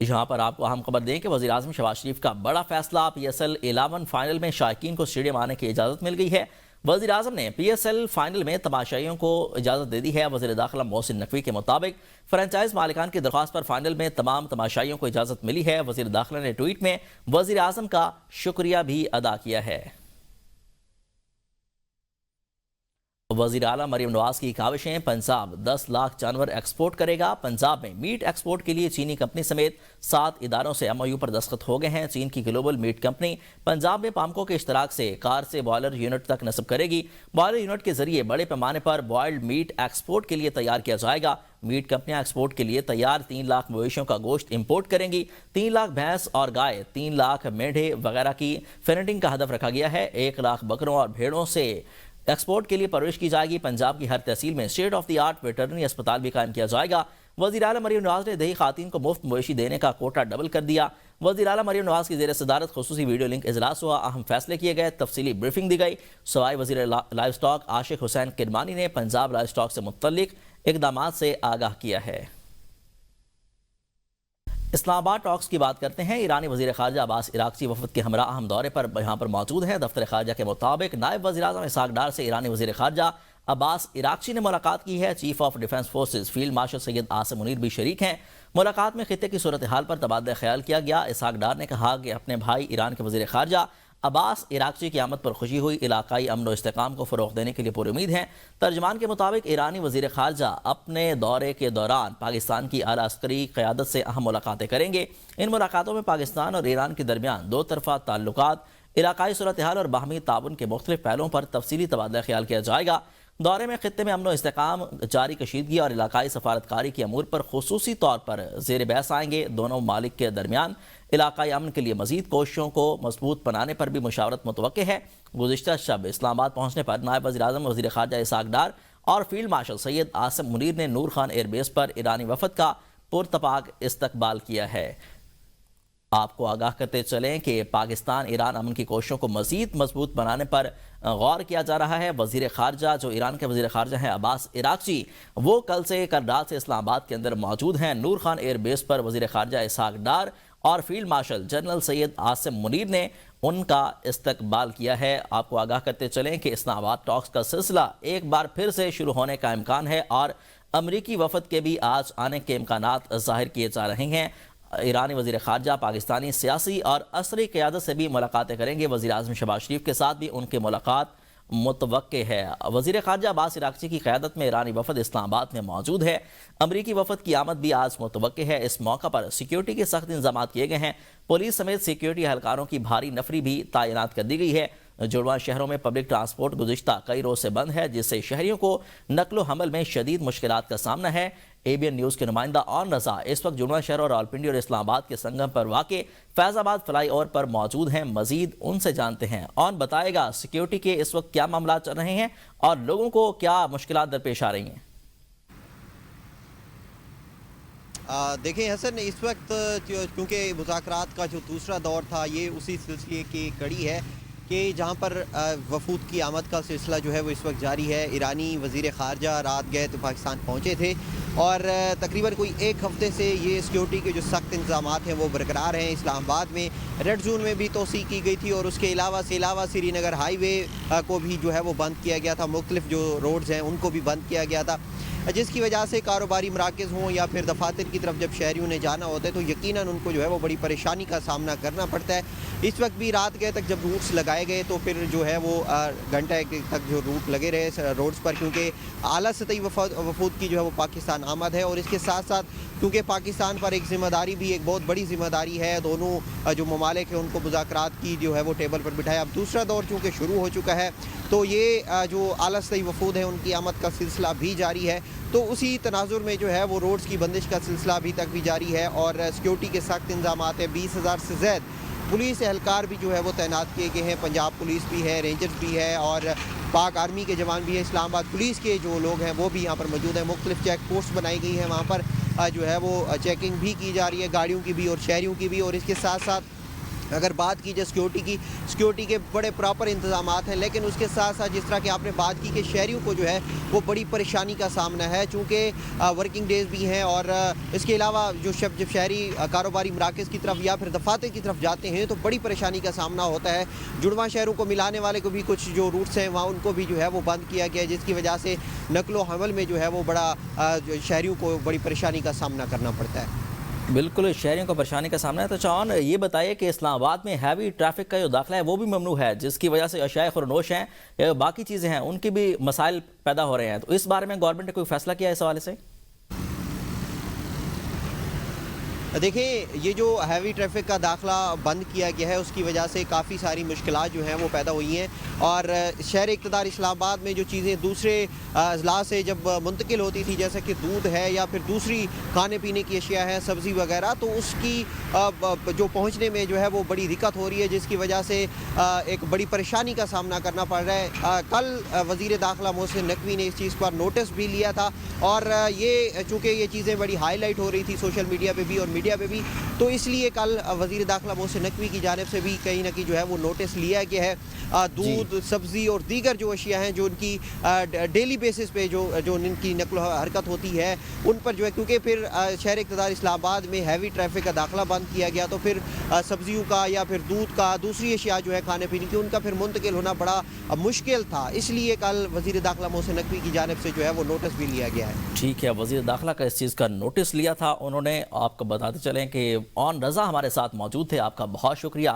یہاں پر آپ کو اہم خبر دیں کہ وزیر اعظم شہباز شریف کا بڑا فیصلہ PSL 11 فائنل میں شائقین کو اسٹیڈیم آنے کی اجازت مل گئی ہے۔ وزیر اعظم نے PSL فائنل میں تماشائیوں کو اجازت دے دی ہے۔ وزیر داخلہ محسن نقوی کے مطابق فرنچائز مالکان کی درخواست پر فائنل میں تمام تماشائیوں کو اجازت ملی ہے۔ وزیر داخلہ نے ٹویٹ میں وزیر اعظم کا شکریہ بھی ادا کیا ہے۔ وزیر اعلیٰ مریم نواز کی کاوشیں، پنجاب 10 لاکھ جانور ایکسپورٹ کرے گا۔ پنجاب میں میٹ ایکسپورٹ کے لیے چینی کمپنی سمیت 7 اداروں سے MOU پر دستخط ہو گئے ہیں۔ چین کی گلوبل میٹ کمپنی پنجاب میں پامکو کے اشتراک سے کار سے بوائلر یونٹ تک نصب کرے گی۔ بوائلر یونٹ کے ذریعے بڑے پیمانے پر بوائلڈ میٹ ایکسپورٹ کے لیے تیار کیا جائے گا۔ میٹ کمپنیاں ایکسپورٹ کے لیے تیار 3 لاکھ مویشیوں کا گوشت امپورٹ کریں گی۔ 3 لاکھ بھینس اور گائے، 3 لاکھ مینڈھے وغیرہ کی فیڈنگ کا ہدف رکھا گیا ہے۔ 1 لاکھ بکروں اور بھیڑوں سے ایکسپورٹ کے لیے پرورش کی جائے گی۔ پنجاب کی ہر تحصیل میں state of the art veterinary اسپتال بھی قائم کیا جائے گا۔ وزیر اعلیٰ مریم نواز نے دیہی خواتین کو مفت مویشی دینے کا کوٹا ڈبل کر دیا۔ وزیر اعلیٰ مریم نواز کی زیر صدارت خصوصی ویڈیو لنک اجلاس ہوا، اہم فیصلے کیے گئے، تفصیلی بریفنگ دی گئی۔ سوائے وزیر لائف سٹاک عاشق حسین کرمانی نے پنجاب لائف سٹاک سے متعلق اقدامات سے آگاہ کیا ہے۔ اسلام آباد ٹاکس کی بات کرتے ہیں۔ ایرانی وزیر خارجہ عباس عراقچی وفد کے ہمراہ اہم دورے پر یہاں پر موجود ہیں۔ دفتر خارجہ کے مطابق نائب وزیر اعظم اسحاق ڈار سے ایرانی وزیر خارجہ عباس عراقچی نے ملاقات کی ہے۔ Chief of defence forces field marshal Syed Asim Munir بھی شریک ہیں۔ ملاقات میں خطے کی صورتحال پر تبادلہ خیال کیا گیا۔ اسحاق ڈار نے کہا کہ اپنے بھائی ایران کے وزیر خارجہ عباس عراقچی کی آمد پر خوشی ہوئی، علاقائی امن و استحکام کو فروغ دینے کے لیے پوری امید ہے۔ ترجمان کے مطابق ایرانی وزیر خارجہ اپنے دورے کے دوران پاکستان کی اعلیٰ عسکری قیادت سے اہم ملاقاتیں کریں گے۔ ان ملاقاتوں میں پاکستان اور ایران کے درمیان 2 طرفہ تعلقات، علاقائی صورتحال اور باہمی تعاون کے مختلف پہلوؤں پر تفصیلی تبادلہ خیال کیا جائے گا۔ دورے میں خطے میں امن و استحکام، جاری کشیدگی اور علاقائی سفارتکاری کے امور پر خصوصی طور پر زیر بحث آئیں گے۔ دونوں ممالک کے درمیان علاقائی امن کے لیے مزید کوششوں کو مضبوط بنانے پر بھی مشاورت متوقع ہے۔ گزشتہ شب اسلام آباد پہنچنے پر نائب وزیر اعظم وزیر خارجہ اسحاق ڈار اور فیلڈ مارشل سید عاصم منیر نے نور خان ایئر بیس پر ایرانی وفد کا پرتپاک استقبال کیا ہے۔ آپ کو آگاہ کرتے چلیں کہ پاکستان ایران امن کی کوششوں کو مزید مضبوط بنانے پر غور کیا جا رہا ہے۔ وزیر خارجہ جو ایران کے وزیر خارجہ ہیں عباس عراقچی، وہ کل رات سے اسلام آباد کے اندر موجود ہیں۔ نور خان ایئر بیس پر وزیر خارجہ اسحاق ڈار اور فیلڈ مارشل جنرل سید عاصم منیر نے ان کا استقبال کیا ہے۔ آپ کو آگاہ کرتے چلیں کہ اسلام آباد ٹاکس کا سلسلہ ایک بار پھر سے شروع ہونے کا امکان ہے اور امریکی وفد کے بھی آج آنے کے امکانات ظاہر کیے جا رہے ہیں۔ ایرانی وزیر خارجہ پاکستانی سیاسی اور عسکری قیادت سے بھی ملاقاتیں کریں گے۔ وزیر اعظم شہباز شریف کے ساتھ بھی ان کی ملاقات متوقع ہے۔ وزیر خارجہ عباس عراقچی کی قیادت میں ایرانی وفد اسلام آباد میں موجود ہے۔ امریکی وفد کی آمد بھی آج متوقع ہے۔ اس موقع پر سیکیورٹی کے سخت انتظامات کیے گئے ہیں۔ پولیس سمیت سیکیورٹی اہلکاروں کی بھاری نفری بھی تعینات کر دی گئی ہے۔ جڑواں شہروں میں پبلک ٹرانسپورٹ گزشتہ کئی روز سے بند ہے، جس سے شہریوں کو نقل و حمل میں شدید مشکلات کا سامنا ہے۔ ABN نیوز کے نمائندہ اون رضا اس وقت جڑواں شہر اور راولپنڈی اور اسلام آباد کے سنگم پر واقع فیض آباد فلائی اوور پر موجود ہیں۔ مزید ان سے جانتے ہیں۔ اون بتائے گا سیکیورٹی کے اس وقت کیا معاملات چل رہے ہیں اور لوگوں کو کیا مشکلات درپیش آ رہی ہیں؟ دیکھیں حسن، اس وقت کیونکہ مذاکرات کا جو دوسرا دور تھا یہ اسی سلسلے کی کڑی ہے کہ جہاں پر وفود کی آمد کا سلسلہ جو ہے وہ اس وقت جاری ہے۔ ایرانی وزیر خارجہ رات گئے تو پاکستان پہنچے تھے اور تقریباً کوئی 1 ہفتے سے یہ سیکیورٹی کے جو سخت انتظامات ہیں وہ برقرار ہیں۔ اسلام آباد میں ریڈ زون میں بھی توسیع کی گئی تھی اور اس کے علاوہ سری نگر ہائی وے کو بھی جو ہے وہ بند کیا گیا تھا۔ مختلف جو روڈز ہیں ان کو بھی بند کیا گیا تھا، جس کی وجہ سے کاروباری مراکز ہوں یا پھر دفاتر کی طرف جب شہریوں نے جانا ہوتا ہے تو یقیناً ان کو جو ہے وہ بڑی پریشانی کا سامنا کرنا پڑتا ہے۔ اس وقت بھی رات گئے تک جب روٹس لگائے گئے تو پھر جو ہے وہ گھنٹہ تک جو روٹ لگے رہے روڈز پر، کیونکہ اعلیٰ سطحی وفود کی جو ہے وہ پاکستان آمد ہے اور اس کے ساتھ ساتھ کیونکہ پاکستان پر ایک ذمہ داری بھی، ایک بہت بڑی ذمہ داری ہے، دونوں جو ممالک ہیں ان کو مذاکرات کی جو ہے وہ ٹیبل پر بٹھایا۔ اب دوسرا دور چونکہ شروع ہو چکا ہے تو یہ جو اعلیٰ سطحی وفود ہیں ان کی آمد کا سلسلہ بھی جاری ہے، تو اسی تناظر میں جو ہے وہ روڈز کی بندش کا سلسلہ ابھی تک بھی جاری ہے اور سیکیورٹی کے سخت انتظامات ہیں۔ 20,000 سے زائد پولیس اہلکار بھی جو ہے وہ تعینات کیے گئے ہیں۔ پنجاب پولیس بھی ہے، رینجرز بھی ہے اور پاک آرمی کے جوان بھی ہیں۔ اسلام آباد پولیس کے جو لوگ ہیں وہ بھی یہاں پر موجود ہیں۔ مختلف چیک پوسٹ بنائی گئی ہیں، وہاں پر جو ہے وہ چیکنگ بھی کی جا رہی ہے، گاڑیوں کی بھی اور شہریوں کی بھی، اور اس کے ساتھ ساتھ اگر بات کی جائے سیکیورٹی کے بڑے پراپر انتظامات ہیں، لیکن اس کے ساتھ ساتھ جس طرح کہ آپ نے بات کی کہ شہریوں کو جو ہے وہ بڑی پریشانی کا سامنا ہے، چونکہ ورکنگ ڈیز بھی ہیں، اور اس کے علاوہ جو جب شہری کاروباری مراکز کی طرف یا پھر دفاتر کی طرف جاتے ہیں تو بڑی پریشانی کا سامنا ہوتا ہے۔ جڑواں شہروں کو ملانے والے کو بھی کچھ جو روٹس ہیں وہاں ان کو بھی جو ہے وہ بند کیا گیا ہے، جس کی وجہ سے نقل و حمل میں جو ہے وہ بڑا شہریوں کو بڑی پریشانی کا سامنا کرنا پڑتا ہے۔ بالکل شہریوں کو پریشانی کا سامنا ہے۔ تو چون یہ بتائیے کہ اسلام آباد میں ہیوی ٹریفک کا جو داخلہ ہے وہ بھی ممنوع ہے، جس کی وجہ سے اشیاء خورنوش ہیں یا باقی چیزیں ہیں ان کی بھی مسائل پیدا ہو رہے ہیں، تو اس بارے میں گورنمنٹ نے کوئی فیصلہ کیا ہے اس حوالے سے؟ دیکھیں یہ جو ہیوی ٹریفک کا داخلہ بند کیا گیا ہے اس کی وجہ سے کافی ساری مشکلات جو ہیں وہ پیدا ہوئی ہیں، اور شہر اقتدار اسلام آباد میں جو چیزیں دوسرے اضلاع سے جب منتقل ہوتی تھی جیسے کہ دودھ ہے یا پھر دوسری کھانے پینے کی اشیاء ہیں، سبزی وغیرہ، تو اس کی جو پہنچنے میں جو ہے وہ بڑی دقت ہو رہی ہے، جس کی وجہ سے ایک بڑی پریشانی کا سامنا کرنا پڑ رہا ہے۔ کل وزیر داخلہ محسن نقوی نے اس چیز پر نوٹس بھی لیا تھا، اور یہ چونکہ یہ چیزیں بڑی ہائی لائٹ ہو رہی تھی سوشل میڈیا پہ بھی اور میڈیا پہ بھی، تو اس لیے کل وزیر داخلہ محسن نقوی کی جانب سے بھی کہیں نہ کہیں جو ہے وہ نوٹس لیا گیا ہے۔ دودھ، سبزی اور دیگر جو اشیاء ہیں جو ان کی ڈیلی بیسس پہ جو ان کی نقل و حرکت ہوتی ہے ان پر جو ہے، کیونکہ پھر شہر اقتدار اسلام آباد میں ہیوی ٹریفک کا داخلہ بند کیا گیا تو پھر سبزیوں کا یا پھر دودھ کا، دوسری اشیاء جو ہے کھانے پینے کی، ان کا پھر منتقل ہونا بڑا مشکل تھا، اس لیے کل وزیر داخلہ محسن نقوی کی جانب سے جو ہے وہ نوٹس بھی لیا گیا ہے۔ ٹھیک ہے، وزیر داخلہ کا اس چیز کا نوٹس لیا تھا انہوں نے، آپ کو بتاتے چلیں کہ آن رضا ہمارے ساتھ موجود تھے، آپ کا بہت شکریہ۔